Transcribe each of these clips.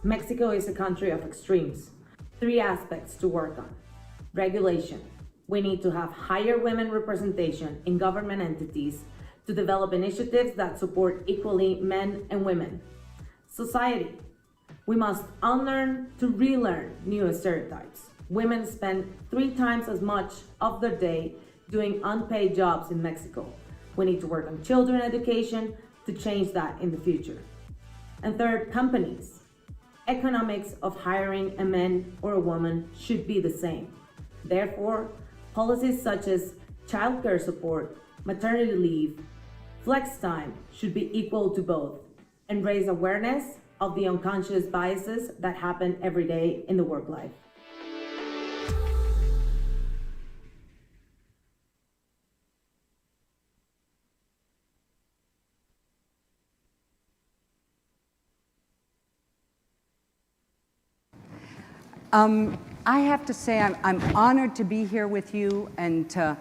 Mexico is a country of extremes. 3 aspects to work on. Regulation. We need to have higher women representation in government entities to develop initiatives that support equally men and women. Society. We must unlearn to relearn new stereotypes. Women spend 3 times as much of their day doing unpaid jobs in Mexico. We need to work on children education to change that in the future. And third, companies. Economics of hiring a man or a woman should be the same. Therefore, policies such as childcare support, maternity leave, flex time should be equal to both and raise awareness of the unconscious biases that happen every day in the work life. I have to say I'm honored to be here with you and to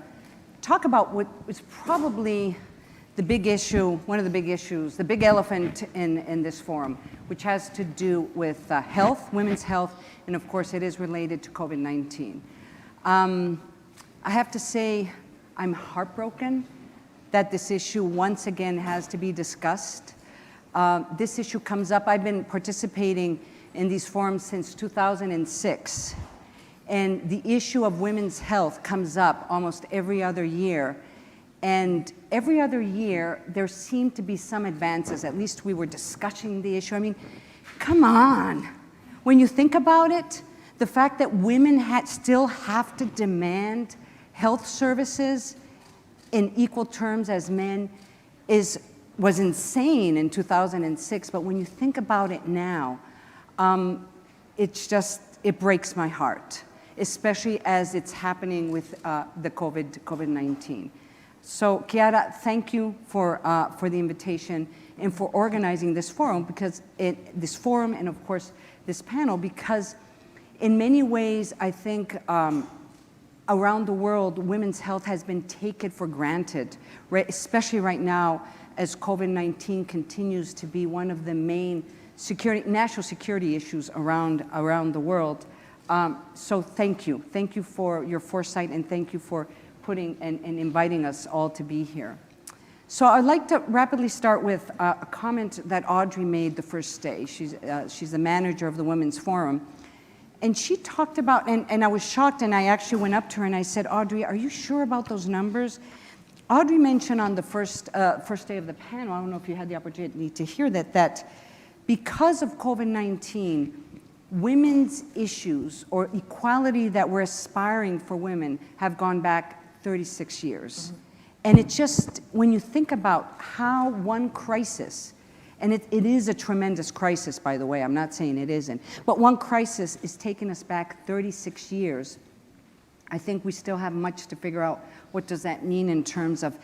talk about what was probably the big issue, one of the big issues, the big elephant in this forum, which has to do with health, women's health, and of course it is related to COVID-19. I have to say I'm heartbroken that this issue once again has to be discussed. This issue comes up, I've been participating in these forums since 2006. And the issue of women's health comes up almost every other year. And every other year, there seem to be some advances. At least we were discussing the issue. I mean, come on. When you think about it, the fact that women still have to demand health services in equal terms as men was insane in 2006. But when you think about it now, it breaks my heart, especially as it's happening with the COVID-19. So, Chiara, thank you for the invitation and for organizing this forum, this forum and of course this panel, because in many ways I think around the world women's health has been taken for granted, right, especially right now as COVID-19 continues to be one of the main national security issues around the world. So thank you. Thank you for your foresight, and thank you for putting and inviting us all to be here. So I'd like to rapidly start with a comment that Audrey made the first day. She's the manager of the Women's Forum. And she talked about, and I was shocked, and I actually went up to her and I said, Audrey, are you sure about those numbers? Audrey mentioned on the first day of the panel, I don't know if you had the opportunity to hear that because of COVID-19, women's issues or equality that we're aspiring for women have gone back 36 years. Mm-hmm. And it just, when you think about how one crisis, and it is a tremendous crisis, by the way, I'm not saying it isn't, but one crisis is taking us back 36 years. I think we still have much to figure out. What does that mean in terms of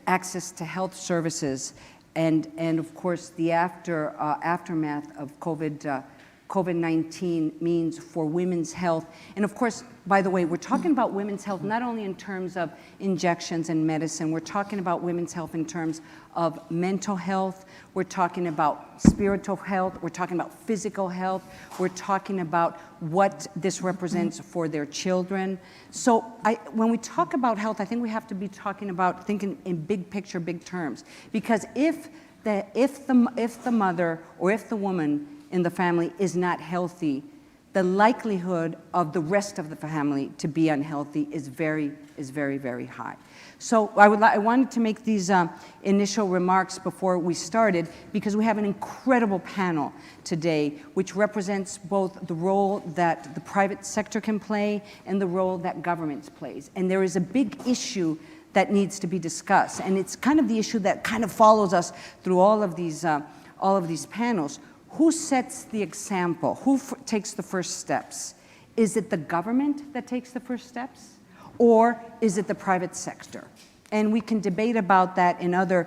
access to health services and of course the aftermath of COVID-19 means for women's health. And of course, by the way, we're talking about women's health not only in terms of injections and medicine, we're talking about women's health in terms of mental health, we're talking about spiritual health, we're talking about physical health, we're talking about what this represents for their children. So when we talk about health, I think we have to be thinking in big picture, big terms. Because if the mother or if the woman in the family is not healthy, the likelihood of the rest of the family to be unhealthy is very, very high. So I wanted to make these initial remarks before we started because we have an incredible panel today which represents both the role that the private sector can play and the role that government plays. And there is a big issue that needs to be discussed, and it's kind of the issue that kind of follows us through all of these panels. Who sets the example? Who takes the first steps? Is it the government that takes the first steps? Or is it the private sector? And we can debate about that in other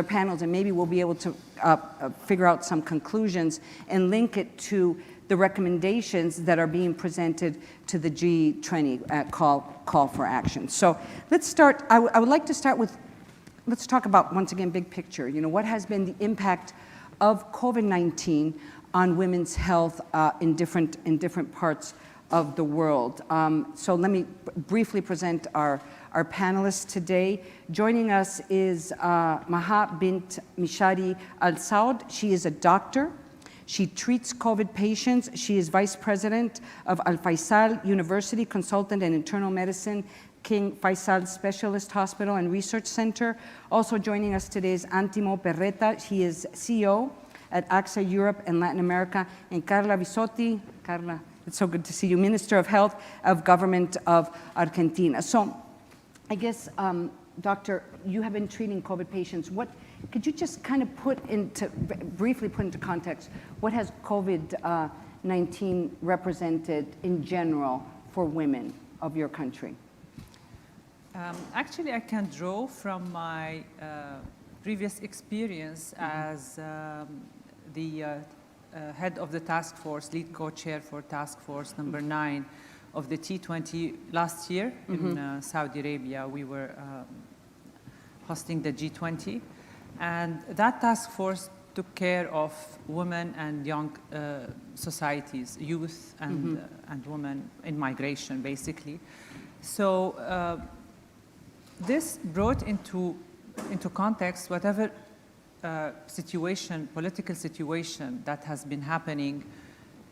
panels, and maybe we'll be able to figure out some conclusions and link it to the recommendations that are being presented to the G20 call for action. So let's start. I would like to start with, let's talk about, once again, big picture. You know, what has been the impact of COVID-19 on women's health in different parts of the world. So let me briefly present our panelists today. Joining us is Maha bint Mishari Al-Saud. She is a doctor. She treats COVID patients. She is vice president of Al Faisal University, consultant in internal medicine, King Faisal Specialist Hospital and Research Center. Also joining us today is Antimo Perretta. He is CEO at AXA Europe and Latin America. And Carla Bisotti. Carla, it's so good to see you, Minister of Health of Government of Argentina. So I guess, Doctor, you have been treating COVID patients. Could you just kind of briefly put into context, what has COVID-19 represented in general for women of your country? Actually, I can draw from my previous experience as the head of the task force, lead co-chair for task force number 9 of the T20 last year in Saudi Arabia. We were hosting the G20. And that task force took care of women and young societies, youth and women in migration, basically. So this brought into context whatever political situation that has been happening,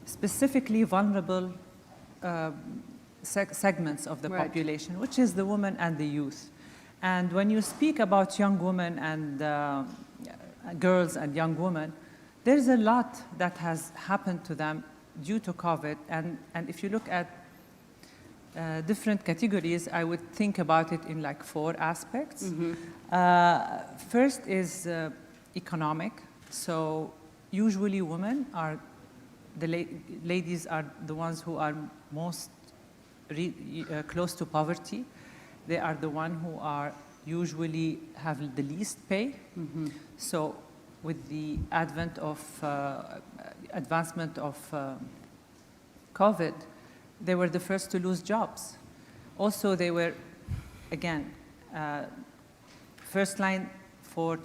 specifically vulnerable segments of the population, which is the women and the youth. And when you speak about young women and girls and young women, there's a lot that has happened to them due to COVID. And if you look at different categories, I would think about it in like 4 aspects. First is economic. So usually women are, ladies are the ones who are most close to poverty. They are the ones who are usually have the least pay. So with the advent of advancement of COVID, they were the first to lose jobs. Also, they were, again, first line for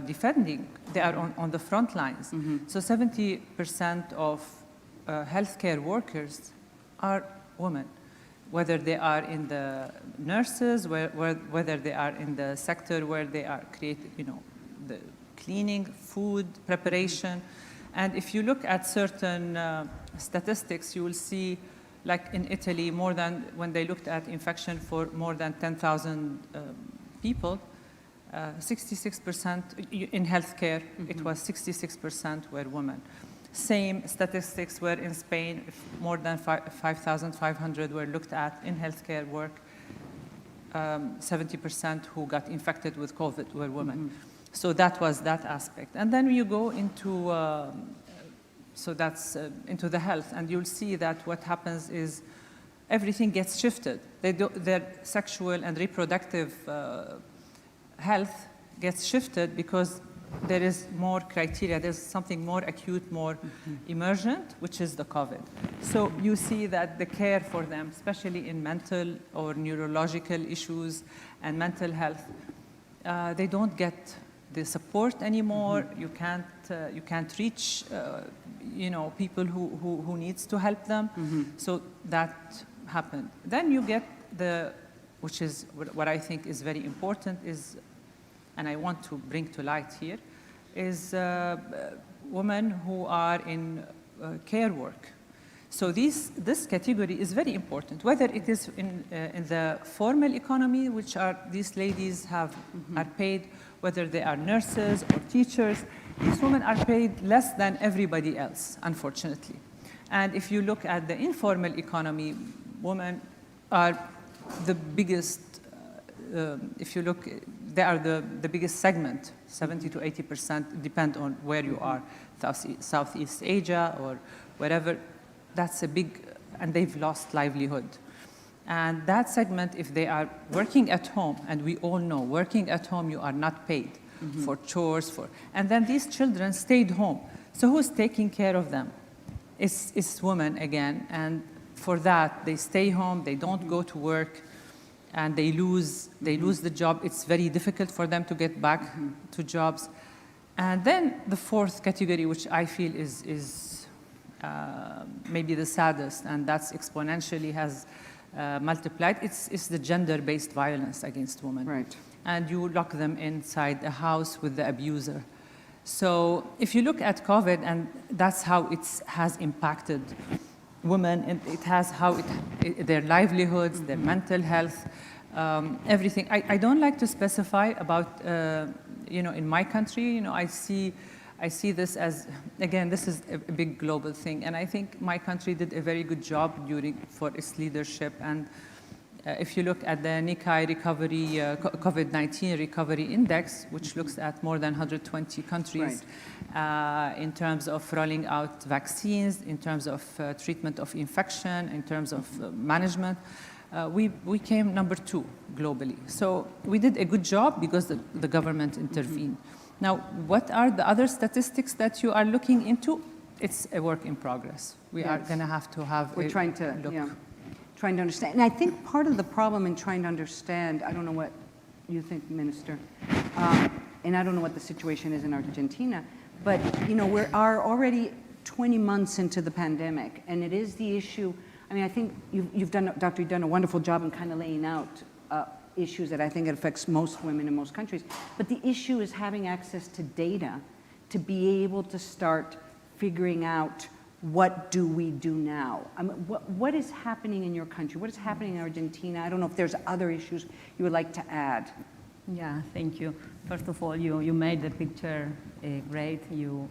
defending. They are on the front lines. So 70% of healthcare workers are women, whether they are in the nurses, whether they are in the sector where they are creating, the cleaning, food preparation. And if you look at certain statistics, you will see, like in Italy, when they looked at infection for more than 10,000 people, 66% in healthcare, it was 66% were women. Same statistics were in Spain, more than 5,500 were looked at in healthcare work. 70% who got infected with COVID were women. So that was that aspect. And then you go into, into the health, and you'll see that what happens is everything gets shifted. Their sexual and reproductive health gets shifted because there is more criteria, there's something more acute, more emergent, which is the COVID. So you see that the care for them, especially in mental or neurological issues and mental health, they don't get the support anymore. You can't reach people who needs to help them. So that happened. Then you get which is what I think is very important is, and I want to bring to light here, is women who are in care work. So this category is very important, whether it is in the formal economy, which are these ladies are paid, whether they are nurses or teachers. These women are paid less than everybody else, unfortunately. And if you look at the informal economy, women are the biggest, if you look, they are the biggest segment, 70 to 80%, depend on where you are, Southeast Asia or wherever. That's a big, and they've lost livelihood. And that segment, if they are working at home, and we all know working at home, you are not paid for chores, and then these children stayed home. So who's taking care of them? It's women again, and for that, they stay home, they don't go to work, and they lose the job. It's very difficult for them to get back to jobs. And then the fourth category, which I feel is maybe the saddest, and that's exponentially has multiplied, it's the gender-based violence against women. Right. And you lock them inside a house with the abuser. So if you look at COVID, and that's how it has impacted women, and it has how their livelihoods, their mental health, everything. I don't like to specify about, in my country, I see this as, again, this is a big global thing. And I think my country did a very good job for its leadership. And if you look at the Nikkei recovery, COVID-19 recovery index, which looks at more than 120 countries in terms of rolling out vaccines, in terms of treatment of infection, in terms of management, we came number 2 globally. So we did a good job because the government intervened. Now, what are the other statistics that you are looking into? It's a work in progress. We are going to have We're trying to understand. And I think part of the problem in trying to understand, I don't know what you think, Minister, and I don't know what the situation is in Argentina, but we are already 20 months into the pandemic, and it is the issue. I mean, I think you've done a wonderful job in kind of laying out issues that I think it affects most women in most countries. But the issue is having access to data to be able to start figuring out what do we do now. I mean, what is happening in your country? What is happening in Argentina? I don't know if there's other issues you would like to add. Yeah, thank you. First of all, you made the picture great. You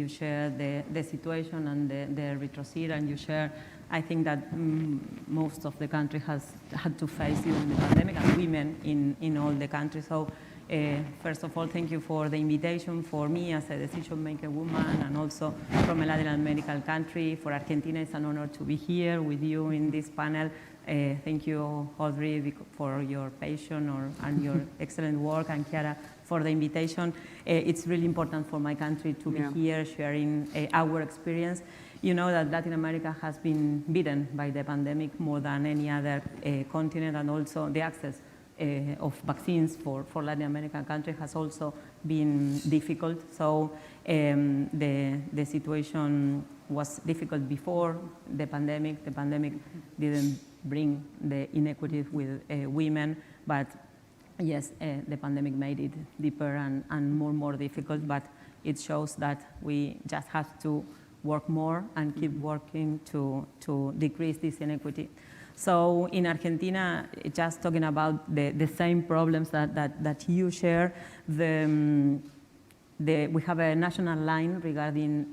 share the situation and the retrocede, and you share, I think that most of the country has had to face during the pandemic, and women in all the countries. So first of all, thank you for the invitation for me as a decision-maker woman, and also from a Latin American country. For Argentina, it's an honor to be here with you in this panel. Thank you, Audrey, for your passion and your excellent work, and Chiara for the invitation. It's really important for my country to be here sharing our experience. You know that Latin America has been beaten by the pandemic more than any other continent, and also the access of vaccines for Latin American countries has also been difficult. So the situation was difficult before the pandemic. The pandemic didn't bring the inequities with women, but yes, the pandemic made it deeper and more difficult, but it shows that we just have to work more and keep working to decrease this inequity. So in Argentina, just talking about the same problems that you share, we have a national line regarding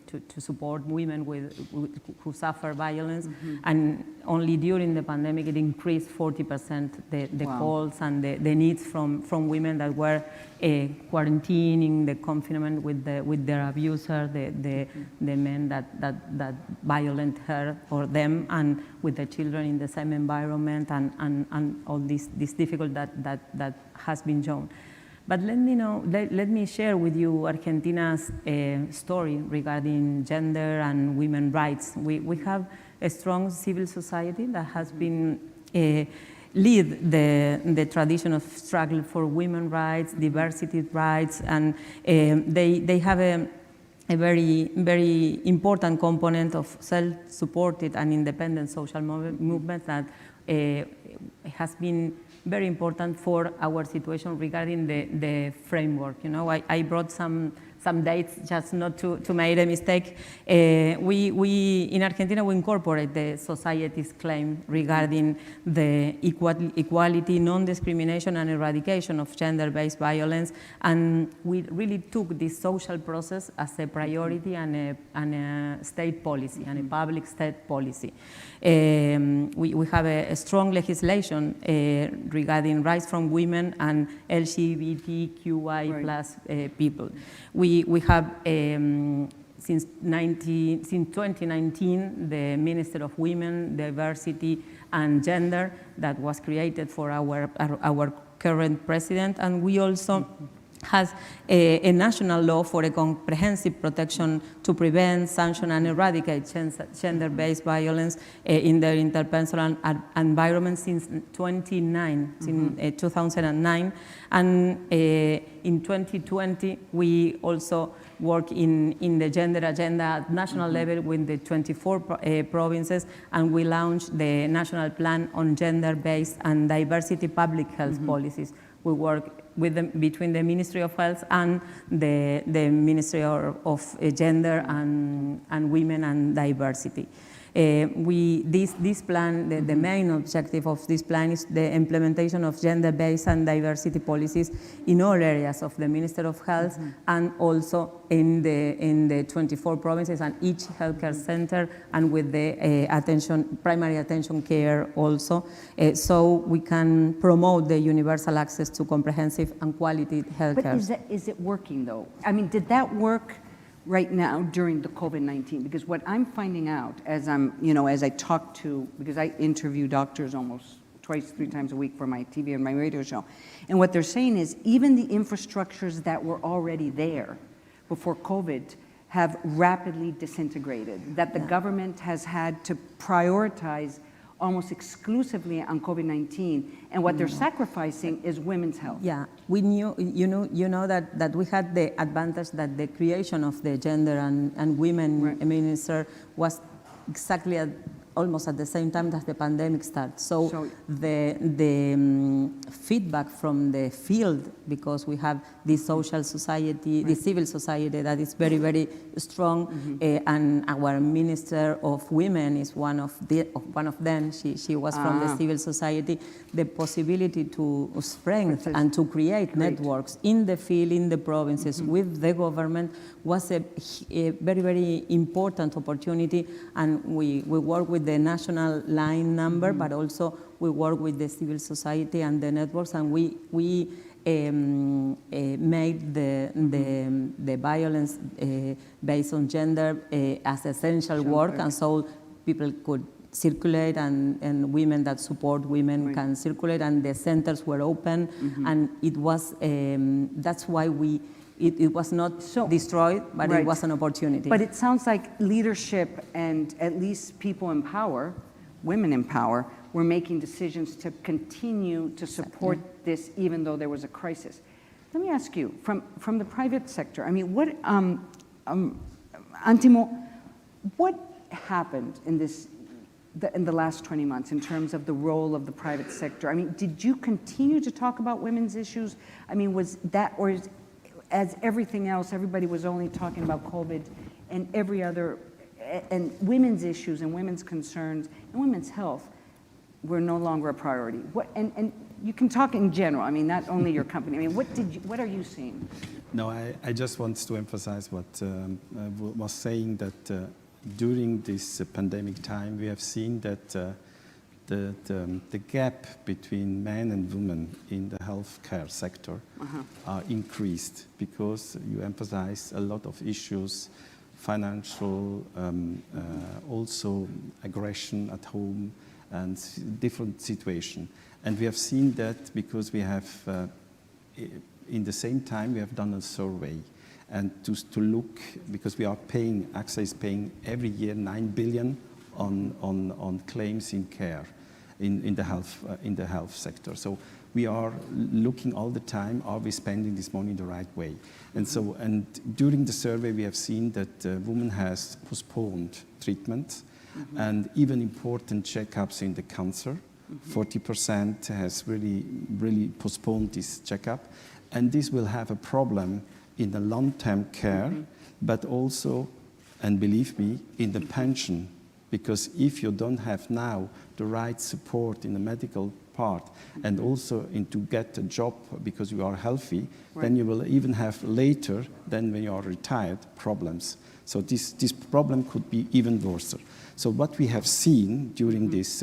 to support women who suffer violence, and only during the pandemic it increased 40% the calls and the needs from women that were quarantining, the confinement with their abuser, the men that violent her or them, and with the children in the same environment, and all this difficult that has been shown. But let me share with you Argentina's story regarding gender and women's rights. We have a strong civil society that has been lead the tradition of struggle for women's rights, diversity rights, and they have a very important component of self-supported and independent social movement that has been very important for our situation regarding the framework. I brought some dates just not to make a mistake. We in Argentina, we incorporate the society's claim regarding the equality, non-discrimination, and eradication of gender-based violence, and we really took this social process as a priority and a state policy, and a public state policy. We have a strong legislation regarding rights from women and LGBTQI plus people. We have, since 2019, the Minister of Women, Diversity, and Gender that was created for our current president, and we also has a national law for a comprehensive protection to prevent, sanction, and eradicate gender-based violence in the interpersonal environment since 2009. And in 2020, we also work in the gender agenda at national level with the 24 provinces, and we launched the National Plan on Gender-Based and Diversity Public Health Policies. We work between the Ministry of Health and the Ministry of Gender and Women and Diversity. This plan, the main objective of this plan is the implementation of gender-based and diversity policies in all areas of the Ministry of Health and also in the 24 provinces and each healthcare center and with the primary attention care also, so we can promote the universal access to comprehensive and quality healthcare. But is it working though? I mean, did that work right now during the COVID-19? Because what I'm finding out as I talk to, because I interview doctors almost twice, 3 times a week for my TV and my radio show, and what they're saying is even the infrastructures that were already there before COVID have rapidly disintegrated, that the government has had to prioritize almost exclusively on COVID-19, and what they're sacrificing is women's health. Yeah, we knew, you know that we had the advantage that the creation of the gender and women minister was exactly almost at the same time that the pandemic started. So the feedback from the field, because we have this social society, the civil society that is very, very strong, and our Minister of Women is one of them. She was from the civil society. The possibility to strengthen and to create networks in the field, in the provinces, with the government was a very, very important opportunity, and we work with the national line number, but also we work with the civil society and the networks, and we made the violence based on gender as essential work, and so people could circulate, and women that support women can circulate, and the centers were open, and it was that's why it was not destroyed, but it was an opportunity. But it sounds like leadership and at least people in power, women in power, were making decisions to continue to support this even though there was a crisis. Let me ask you, from the private sector, I mean, what, Antimo, what happened in the last 20 months in terms of the role of the private sector? I mean, did you continue to talk about women's issues? I mean, was that, or as everything else, everybody was only talking about COVID and every other, and women's issues and women's concerns and women's health were no longer a priority? What, and you can talk in general, I mean, not only your company. I mean, what are you seeing? No, I just want to emphasize what was saying, that during this pandemic time, we have seen that the gap between men and women in the healthcare sector are increased, because you emphasize a lot of issues, financial, also aggression at home, and different situation. And we have seen that because we have, in the same time, we have done a survey, and to look, because we are paying, AXA is paying every year 9 billion on claims in care, in the health sector. So we are looking all the time, are we spending this money the right way? And so, and during the survey, we have seen that women has postponed treatment, and even important checkups in the cancer. 40% has really postponed this checkup, and this will have a problem in the long-term care, but also, and believe me, in the pension, because if you don't have now the right support in the medical part, and also to get a job because you are healthy, then you will even have later, then when you are retired, problems. So this problem could be even worse. So what we have seen during this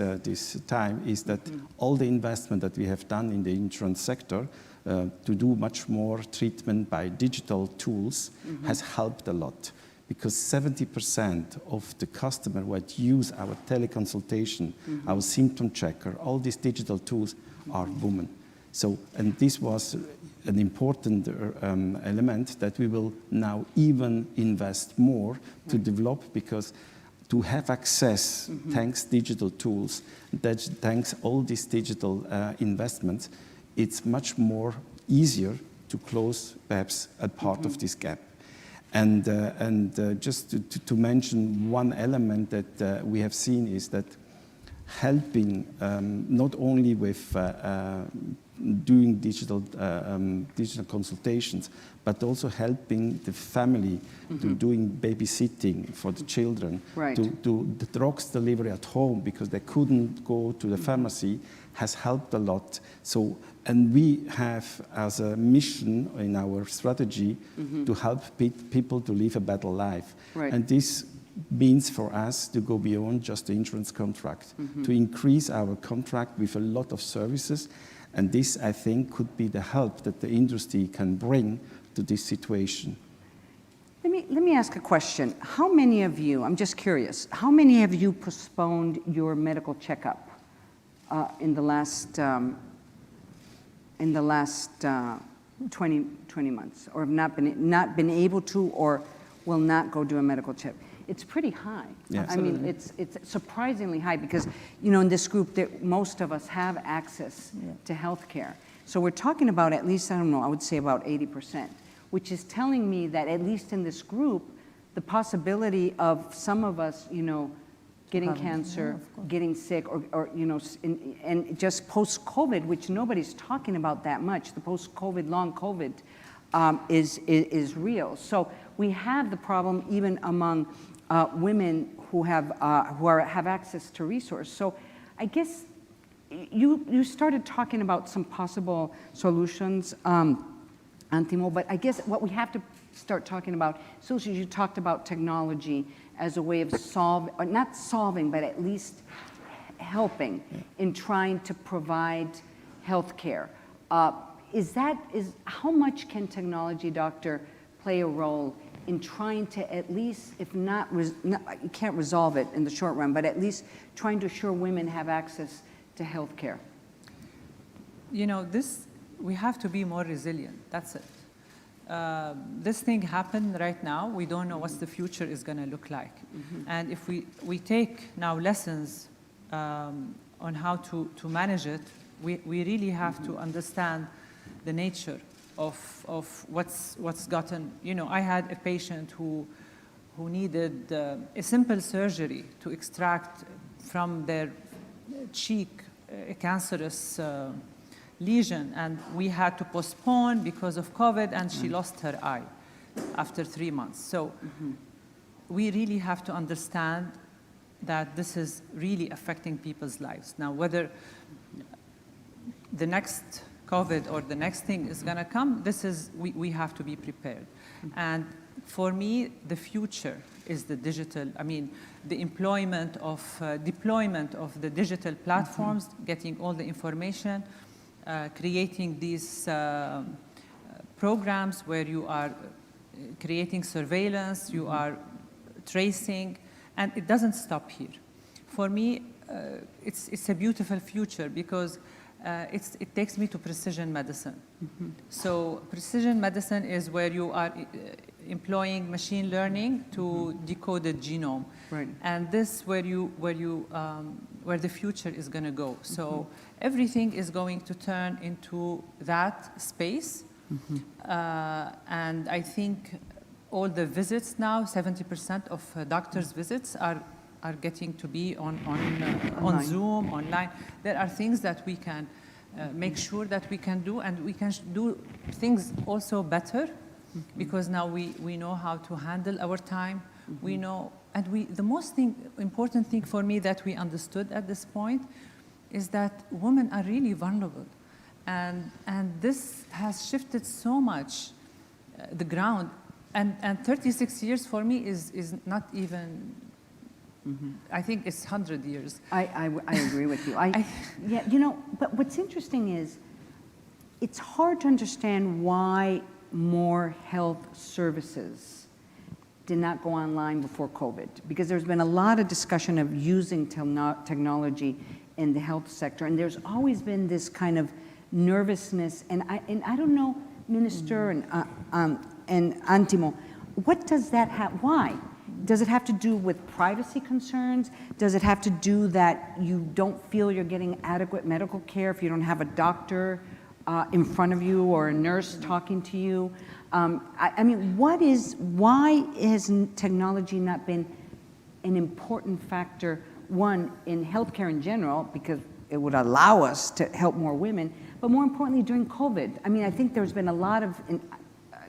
time is that all the investment that we have done in the insurance sector to do much more treatment by digital tools has helped a lot, because 70% of the customer that use our teleconsultation, our symptom checker, all these digital tools are women. So, and this was an important element that we will now even invest more to develop, because to have access, thanks digital tools, thanks all these digital investments, it's much more easier to close perhaps a part of this gap. And just to mention one element that we have seen is that helping not only with doing digital consultations, but also helping the family to doing babysitting for the children, to do the drugs delivery at home because they couldn't go to the pharmacy, has helped a lot. So, and we have as a mission in our strategy to help people to live a better life. And this means for us to go beyond just the insurance contract, to increase our contract with a lot of services. And this, I think, could be the help that the industry can bring to this situation. Let me ask a question. How many of you, I'm just curious, how many of you postponed your medical checkup in the last 20 months, or have not been able to, or will not go do a medical check? It's pretty high. Yeah. I mean, it's surprisingly high because, you know, in this group, that most of us have access to health care. So we're talking about at least, I don't know, I would say about 80%, which is telling me that at least in this group, the possibility of some of us, you know, getting cancer, getting sick, or you know, and just post-COVID, which nobody's talking about that much, the post-COVID, long COVID, is real. So we have the problem even among women who have access to resource. So I guess you started talking about some possible solutions, Antimo, but I guess what we have to start talking about, Susie, you talked about technology as a way of not solving, but at least helping in trying to provide health care. How much can technology, doctor, play a role in trying to at least, if not, you can't resolve it in the short run, but at least trying to assure women have access to health care? You know, we have to be more resilient, that's it. This thing happened right now. We don't know what the future is going to look like. And if we take now lessons on how to manage it, we really have to understand the nature of what's gotten. You know, I had a patient who needed a simple surgery to extract from their cheek a cancerous lesion, and we had to postpone because of COVID, and she lost her eye after 3 months. So we really have to understand that this is really affecting people's lives. Now, whether the next COVID or the next thing is going to come, we have to be prepared. And for me, the future is the digital, the deployment of the digital platforms, getting all the information, creating these programs where you are creating surveillance, you are tracing, and it doesn't stop here. For me, it's a beautiful future because it takes me to precision medicine. So precision medicine is where you are employing machine learning to decode the genome, and this where the future is going to go. So everything is going to turn into that space, and I think all the visits now, 70% of doctors' visits are getting to be on Zoom, online. There are things that we can make sure that we can do, and we can do things also better, because now we know how to handle our time. We know, and the most important thing for me that we understood at this point is that women are really vulnerable, and this has shifted so much the ground, and 36 years for me is not even. I think it's 100 years. I agree with you. Yeah, you know, but what's interesting is it's hard to understand why more health services did not go online before COVID, because there's been a lot of discussion of using technology in the health sector, and there's always been this kind of nervousness, and I don't know, Minister and Antimo, what does that have, why? Does it have to do with privacy concerns? Does it have to do that you don't feel you're getting adequate medical care if you don't have a doctor in front of you or a nurse talking to you? I mean, why has technology not been an important factor, one, in healthcare in general, because it would allow us to help more women, but more importantly, during COVID? I mean, I think there's been a lot of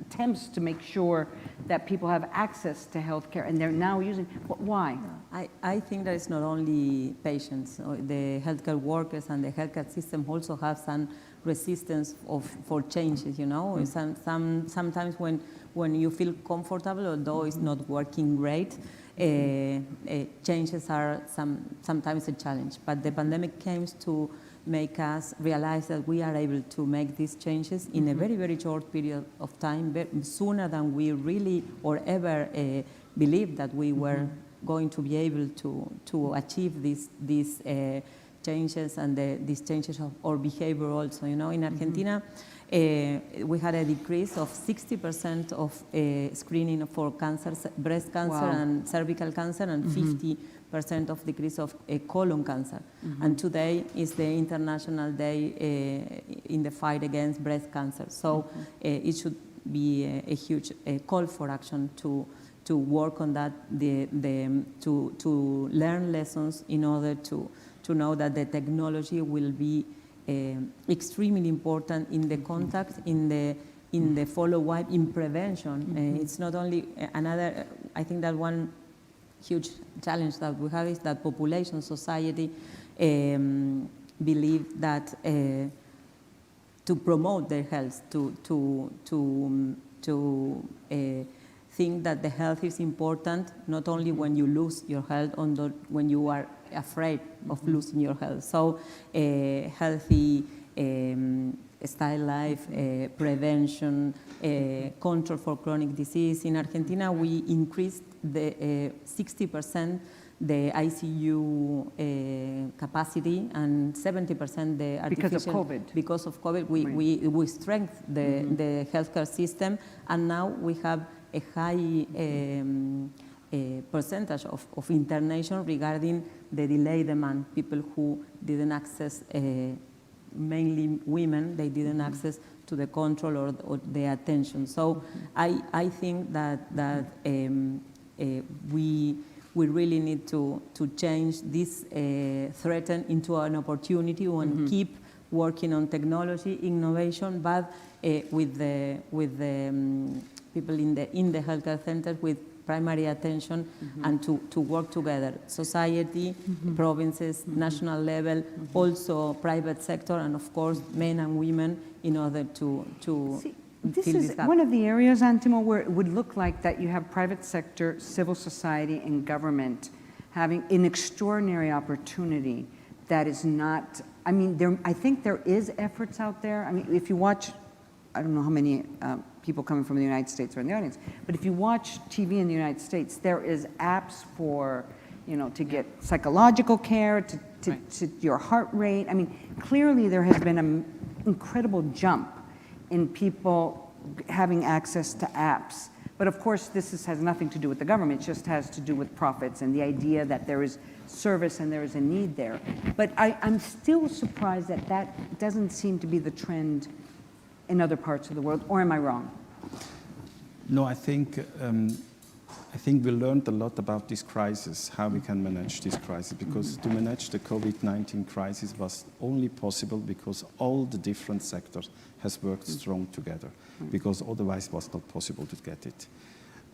attempts to make sure that people have access to healthcare, and they're now using, why? I think that it's not only patients, the healthcare workers and the healthcare system also have some resistance for changes, you know. Sometimes when you feel comfortable, although it's not working great, changes are sometimes a challenge. But the pandemic came to make us realize that we are able to make these changes in a very, very short period of time, sooner than we really or ever believed that we were going to be able to achieve these changes and these changes of our behavior also. You know, in Argentina, we had a decrease of 60% of screening for cancer, breast cancer and cervical cancer, and 50% of decrease of colon cancer. And today is the International Day in the fight against breast cancer. So it should be a huge call for action to work on that, to learn lessons in order to know that the technology will be extremely important in the contact, in the follow-up, in prevention. It's not only another, I think that one huge challenge that we have is that population, society believe that to promote their health, to think that the health is important, not only when you lose your health, when you are afraid of losing your health. So healthy style life, prevention, control for chronic disease. In Argentina, we increased the 60% the ICU capacity and 70% the artificial. Because of COVID. Because of COVID, we strengthened the healthcare system, and now we have a high percentage of internation regarding the delay demand. People who didn't access, mainly women, they didn't access to the control or the attention. So I think that we really need to change this threat into an opportunity and keep working on technology, innovation, but with the people in the healthcare centers with primary attention and to work together, society, provinces, national level, also private sector, and of course men and women, in order to this fill is this gap. one of the areas, Antimo, where it would look like that you have private sector, civil society, and government having an extraordinary opportunity that is not, I mean, I think there is efforts out there. I mean, if you watch, I don't know how many people coming from the United States are in the audience, but if you watch TV in the United States, there is apps for, you know, to get psychological care, to your heart rate. I mean, clearly there has been an incredible jump in people having access to apps. But of course, this has nothing to do with the government, it just has to do with profits and the idea that there is service and there is a need there. But I'm still surprised that that doesn't seem to be the trend in other parts of the world, or am I wrong? No, I think we learned a lot about this crisis, how we can manage this crisis, because to manage the COVID-19 crisis was only possible because all the different sectors has worked strong together, because otherwise it was not possible to get it.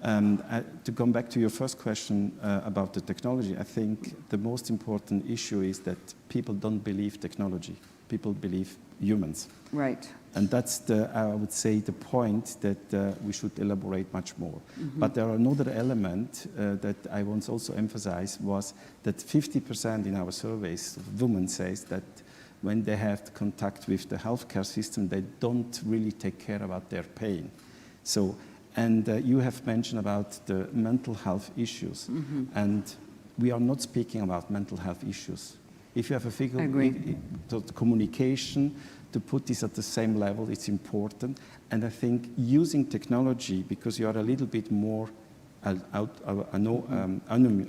To come back to your first question about the technology, I think the most important issue is that people don't believe technology, people believe humans. Right. And that's I would say, the point that we should elaborate much more. But there are another element that I want to also emphasize was that 50% in our surveys of women says that when they have contact with the healthcare system, they don't really take care about their pain. So, and you have mentioned about the mental health issues, and we are not speaking about mental health issues If you have a figure, Agree. the communication, to put this at the same level, it's important. And I think using technology, because you are a little bit more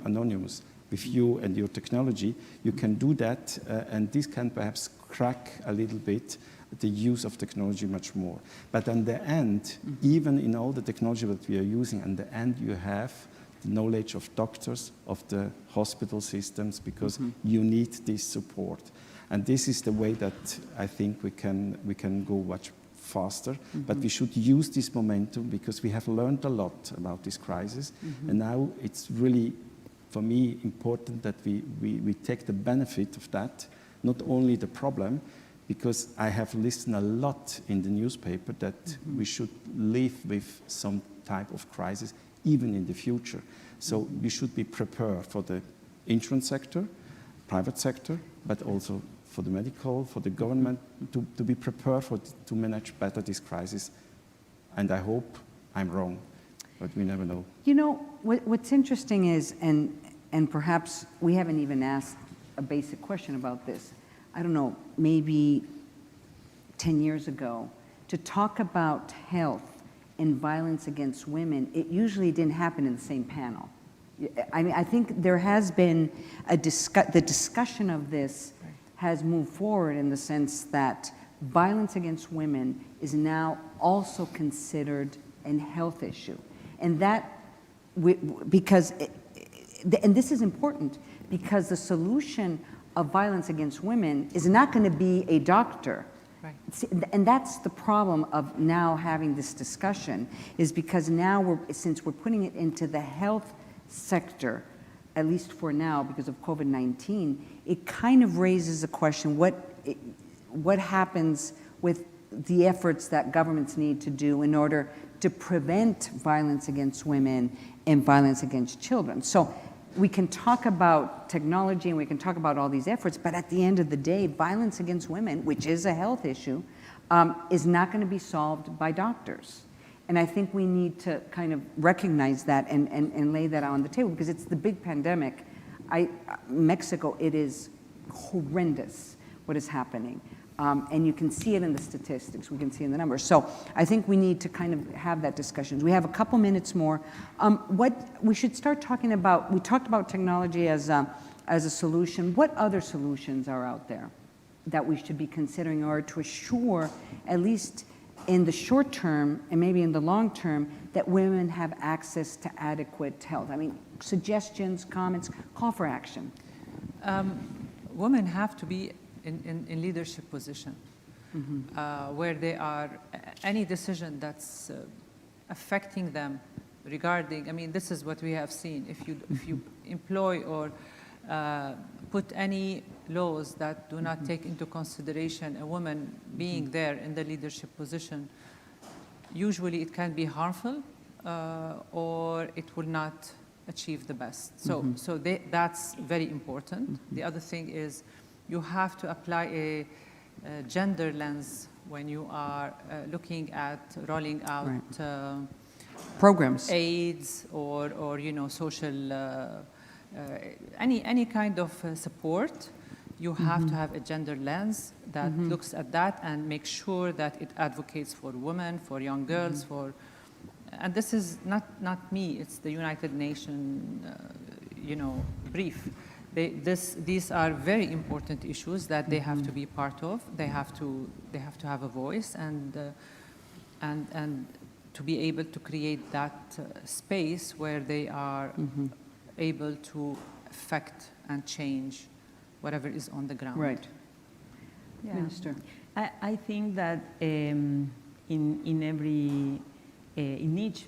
anonymous with you and your technology, you can do that, and this can perhaps crack a little bit the use of technology much more. But in the end, even in all the technology that we are using, in the end you have the knowledge of doctors, of the hospital systems, because you need this support. And this is the way that I think we can go much faster, but we should use this momentum because we have learned a lot about this crisis, and now it's really, for me, important that we take the benefit of that, not only the problem, because I have listened a lot in the newspaper that we should live with some type of crisis, even in the future. So we should be prepared for the insurance sector, private sector, but also for the medical, for the government, to be prepared to manage better this crisis. And I hope I'm wrong, but we never know. You know, what's interesting is, and perhaps we haven't even asked a basic question about this, I don't know, maybe 10 years ago, to talk about health and violence against women, it usually didn't happen in the same panel. I mean, I think there has been the discussion of this has moved forward in the sense that violence against women is now also considered a health issue. And that, because, and this is important, because the solution of violence against women is not going to be a doctor. Right. And that's the problem of now having this discussion, is because now since we're putting it into the health sector, at least for now because of COVID-19, it kind of raises a question, what happens with the efforts that governments need to do in order to prevent violence against women and violence against children. So we can talk about technology and we can talk about all these efforts, but at the end of the day, violence against women, which is a health issue, is not going to be solved by doctors. And I think we need to kind of recognize that and lay that on the table, because it's the big pandemic. Mexico, it is horrendous what is happening. And you can see it in the statistics, we can see in the numbers. So I think we need to kind of have that discussion. We have a couple minutes more. What we should start talking about, we talked about technology as a solution. What other solutions are out there that we should be considering in order to assure, at least in the short term and maybe in the long term, that women have access to adequate health? I mean, suggestions, comments, call for action. Women have to be in leadership position, where they are, any decision that's affecting them regarding, I mean, this is what we have seen. If you employ or put any laws that do not take into consideration a woman being there in the leadership position, usually it can be harmful or it will not achieve the best. So that's very important. The other thing is you have to apply a gender lens when you are looking at rolling out programs, aids or you know, social any kind of support. You have to have a gender lens that looks at that and makes sure that it advocates for women, for young girls, for, and this is not me, it's the United Nations, you know, brief. These are very important issues that they have to be part of. They have to have a voice and to be able to create that space where they are able to affect and change whatever is on the ground. Right. Yeah. Minister. I think that in each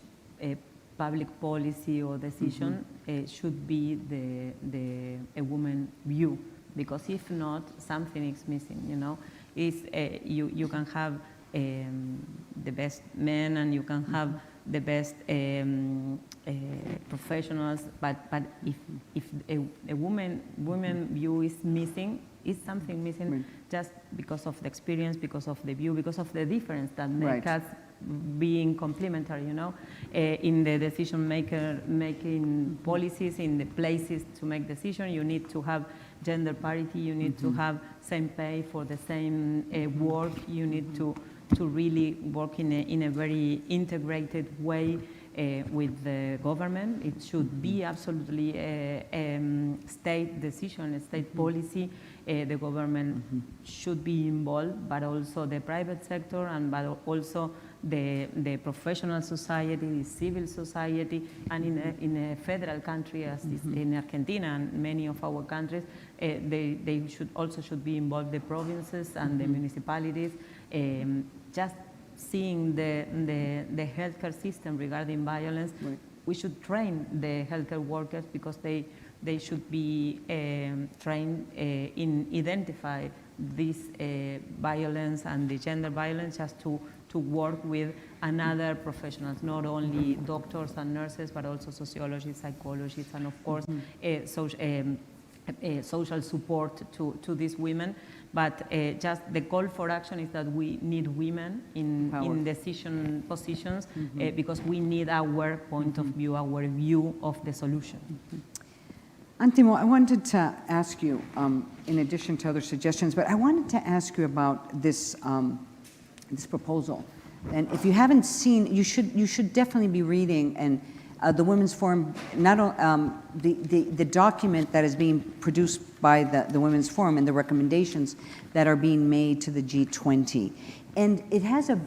public policy or decision should be a woman view, because if not, something is missing. You know, you can have the best men and you can have the best professionals, but if a woman view is missing, is something missing just because of the experience, because of the view, because of the difference that make us being complementary, you know, in the decision making policies, in the places to make decisions, you need to have gender parity, you need to have same pay for the same work, you need to really work in a very integrated way with the government. It should be absolutely a state decision, a state policy. The government should be involved, but also the private sector, and but also the professional society, the civil society, and in a federal country as is in Argentina and many of our countries, they should be involved, the provinces and the municipalities. Just seeing the healthcare system regarding violence, we should train the healthcare workers because they should be trained in identify this violence and the gender violence, just to work with another professionals, not only doctors and nurses, but also sociologists, psychologists, and of course social support to these women. But just the call for action is that we need women in decision positions because we need our point of view, our view of the solution. Antimo, I wanted to ask you, in addition to other suggestions, but I wanted to ask you about this, this proposal. And if you haven't seen, you should definitely be reading and the Women's Forum, not the document that is being produced by the Women's Forum and the recommendations that are being made to the G20. And it has a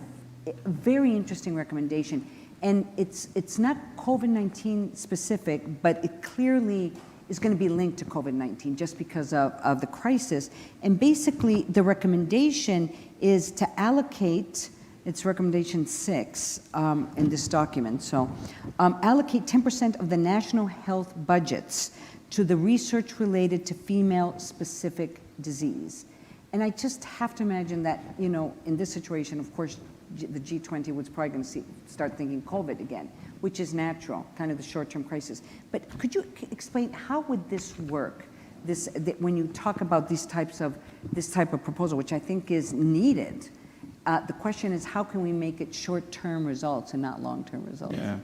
very interesting recommendation. And it's not COVID-19 specific, but it clearly is going to be linked to COVID-19 just because of the crisis. And basically, the recommendation is to allocate, it's recommendation 6 in this document. So allocate 10% of the national health budgets to the research related to female-specific disease. And I just have to imagine that, you know, in this situation, of course, the G20 was probably going to start thinking COVID again, which is natural, kind of the short-term crisis. But could you explain how would this work? When you talk about this type of proposal, which I think is needed, the question is how can we make it short-term results and not long-term results? Yeah,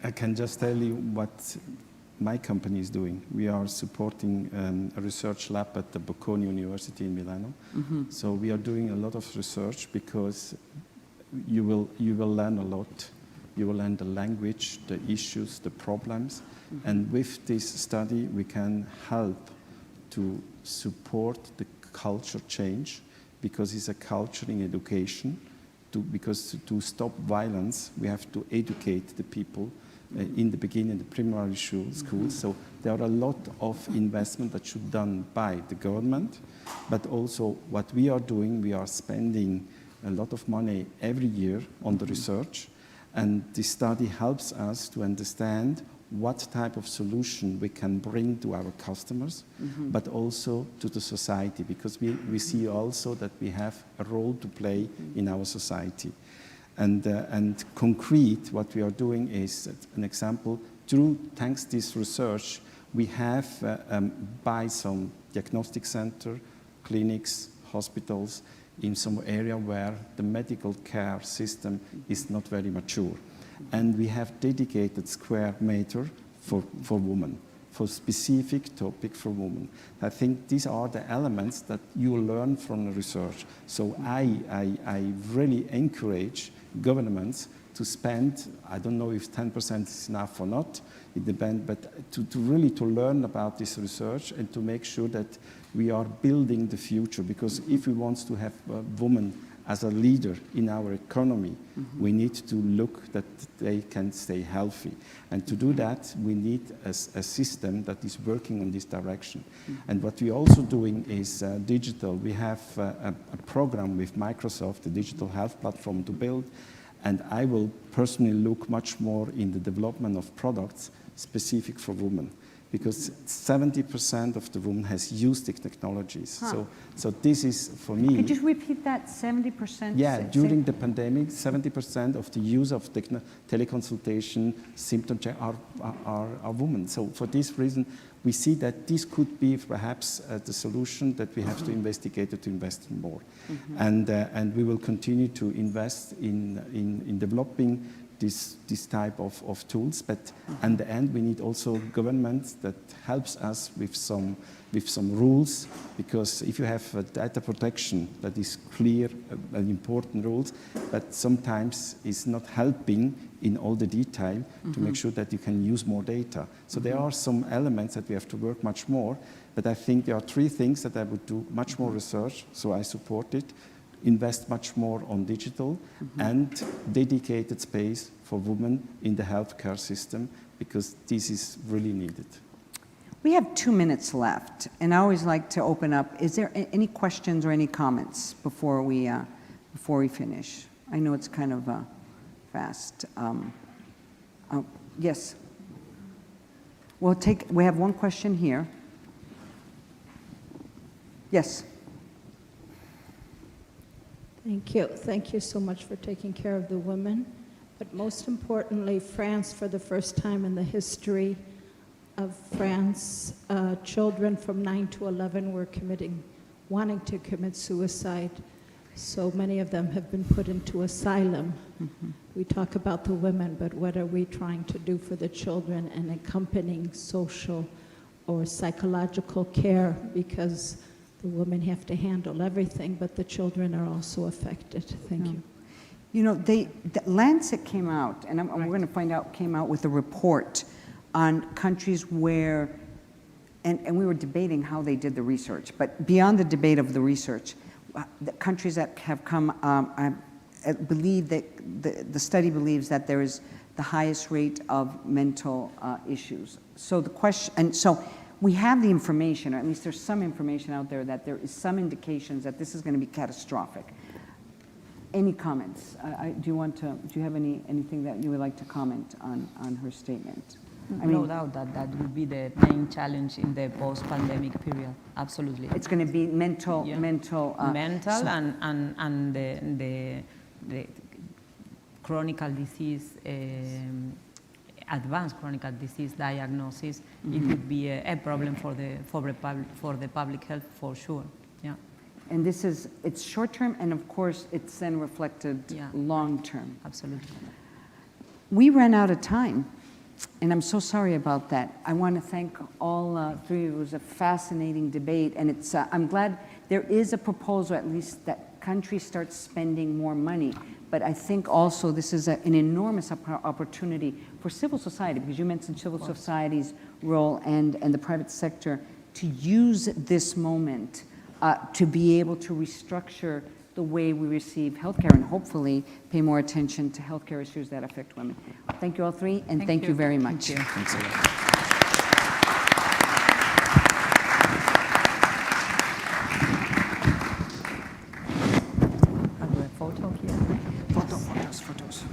I can just tell you what my company is doing. We are supporting a research lab at the Bocconi University in Milano. So we are doing a lot of research because you will learn a lot. You will learn the language, the issues, the problems. And with this study, we can help to support the culture change because it's a culture in education. Because to stop violence, we have to educate the people in the beginning, the primary schools. So there are a lot of investment that should be done by the government, but also what we are doing, we are spending a lot of money every year on the research, and this study helps us to understand what type of solution we can bring to our customers, but also to the society, because we see also that we have a role to play in our society. And concrete, what we are doing is, an example, thanks to this research, we have by some diagnostic center, clinics, hospitals, in some area where the medical care system is not very mature. And we have dedicated square meter for women, for specific topic for women. I think these are the elements that you learn from the research. So I really encourage governments to spend, I don't know if 10% is enough or not, it depends, but to really learn about this research and to make sure that we are building the future, because if we want to have women as a leader in our economy, we need to look that they can stay healthy. And to do that, we need a system that is working in this direction. And what we're also doing is digital. We have a program with Microsoft, the digital health platform to build, and I will personally look much more in the development of products specific for women, because 70% of the women has used the technologies. So this is, for me... Could you repeat that, 70%? Yeah, during the pandemic, 70% of the use of teleconsultation, symptom check are women. So for this reason, we see that this could be perhaps the solution that we have to investigate, to invest in more. And we will continue to invest in developing this type of tools. But in the end, we need also governments that helps us with some rules, because if you have data protection that is clear and important rules, but sometimes is not helping in all the detail to make sure that you can use more data. So there are some elements that we have to work much more, but I think there are 3 things that I would do: much more research, so I support it, invest much more on digital, and dedicated space for women in the healthcare system, because this is really needed. We have 2 minutes left, and I always like to open up. Is there any questions or any comments before we finish? I know it's kind of fast. Yes. We have one question here. Yes. Thank you. Thank you so much for taking care of the women. But most importantly, France, for the first time in the history of France, children from 9 to 11 were wanting to commit suicide. So many of them have been put into asylum. We talk about the women, but what are we trying to do for the children and accompanying social or psychological care? Because the women have to handle everything, but the children are also affected. Thank you. You know, the Lancet came out, and we're going to find out, came out with a report on countries where, and we were debating how they did the research, but beyond the debate of the research, the countries that have come, I believe that the study believes that there is the highest rate of mental issues. So the question, and so we have the information, or at least there's some information out there that there is some indications that this is going to be catastrophic. Any comments? Do you have anything that you would like to comment on her statement? No doubt that would be the main challenge in the post-pandemic period. Absolutely. It's going to be mental. And the chronic disease, advanced chronic disease diagnosis. It would be a problem for the public health for sure. Yeah. And it's short term, and of course it's then reflected long term. Absolutely. We ran out of time, and I'm so sorry about that. I want to thank all 3 of you. It was a fascinating debate, and I'm glad there is a proposal, at least, that countries start spending more money. But I think also this is an enormous opportunity for civil society, because you mentioned civil society's role and the private sector to use this moment to be able to restructure the way we receive healthcare and hopefully pay more attention to healthcare issues that affect women. Thank you all 3, and thank you very much. Thank you. Thanks a lot. I'll do a photo here. Photos.